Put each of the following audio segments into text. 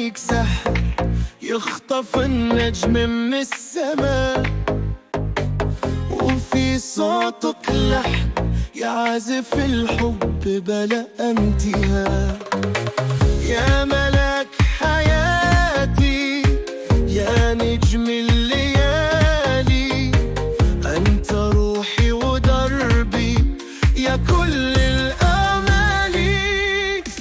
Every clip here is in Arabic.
عينيك سحر يخطف النجم من السماء، وفي صوتك لحن يعزف الحب بلا انتهاء. يا ملاك حياتي يا نجم الليالي، أنت روحي ودربي يا كل الآمال.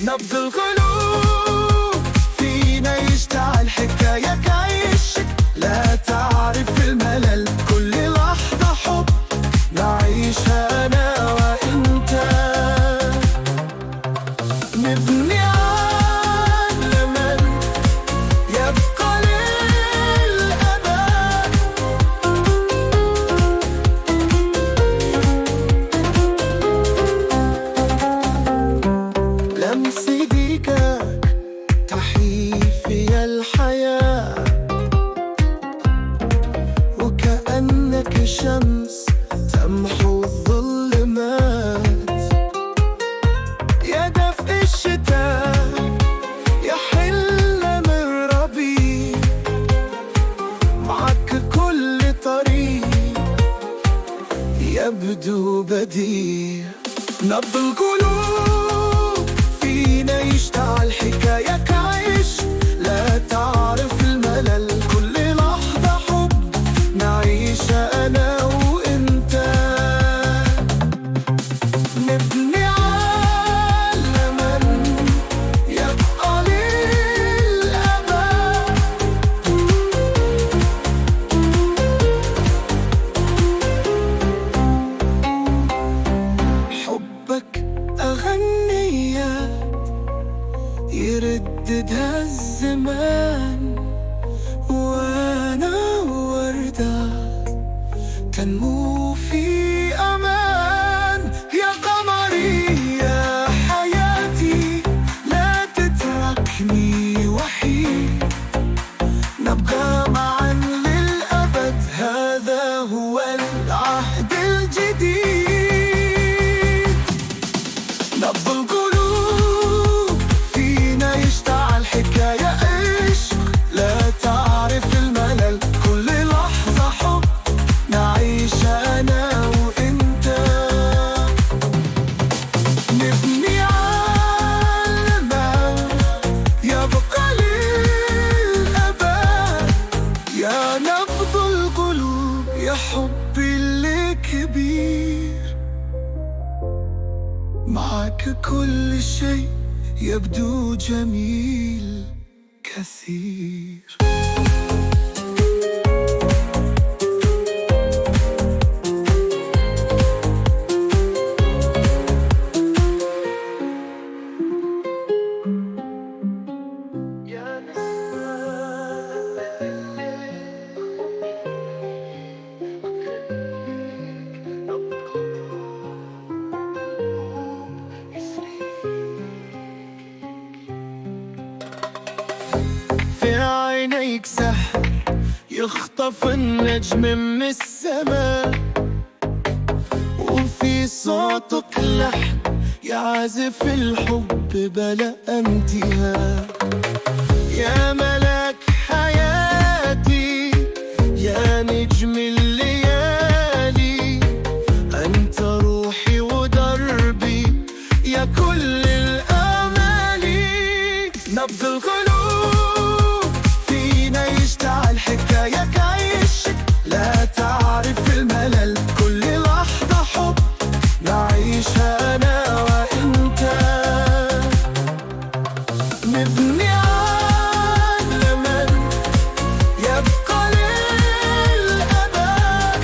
نبض القلوب فينا يشتعل حكاية عيشك، لا تعرف الملل كل لحظة حب نعيشها أنا وإنت. نبني عالماً يبقى للأبد، لمس ايديك تحيي فيا الحياة، وكأنك شمس تمحو الظلمات. يا دفء الشتاء يا حلم الربيع، معك كل طريق يبدو بديع. نبض القلوب فينا يشتعل حكاية عيش، لا تعرف الملل كل لحظة حب نعيشها أنا وإنت. نبني عالماً يبقى للأبد، حبك أغنية يرددها الزمان، وأنا وردة تنمو في أمان. يا قمري يا حياتي لا تتركني وحيد، نبقى معا للأبد هذا هو العهد الجديد. نبض القلوب فينا يشتعل حكاية عشق، لا تعرف الملل كل لحظة حب نعيشها أنا وإنت. نبني عالماً يبقى للأبد، يا نبض القلوب يا حبي الكبير، معك كل شيء يبدو جميل كثير. في عينيك سحر يخطف النجم من السماء، وفي صوتك لحن يعزف الحب بلا انتهاء. يا ملاك حياتي يا نجم الليالي، أنت روحي ودربي يا كل الآمال. نبض القلوب فينا يشتعل حكاية عيشك، لا تعرف الملل كل لحظة حب نعيشها أنا وإنت. نبني عالماً يبقى للأبد،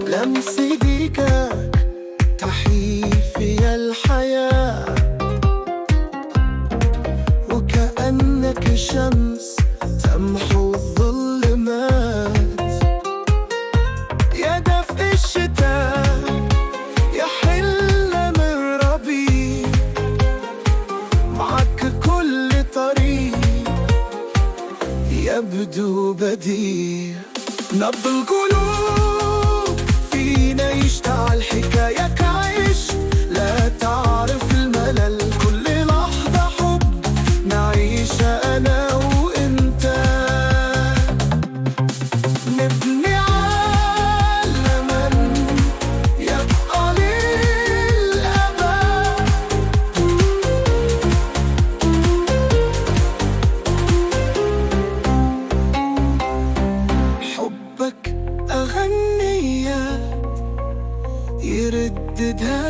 لمس ايديك تحيي فيا الحياة، وكأنك شمس تمحو الظلمات. يا دفء الشتاء يا حلم الربيع، معك كل طريق يبدو بديع. نبض القلوب فينا يشتعل حكاية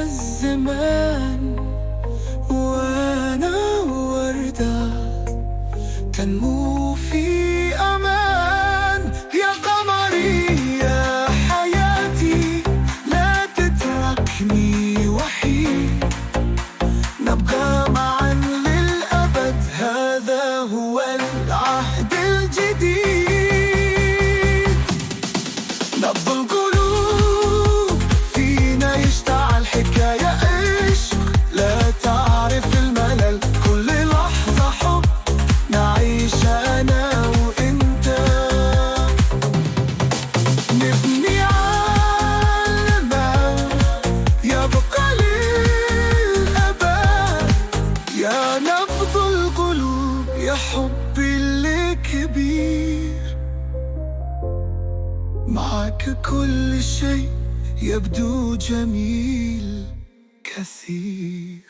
الزمان، وأنا وردة تنمو في أمان. يا قمري يا حياتي، لا تتركني وحيد، نبقى معا للأبد، هذا هو العهد الجديد. نبض القلوب فينا يشتعل، حكاية عشق لا تعرف الملل، كل لحظة حب نعيش أنا وإنت، نبني عالم يبقى للأبد. يا نبض القلوب يا حبي الكبير، معك كل شيء يبدو جميل كثير.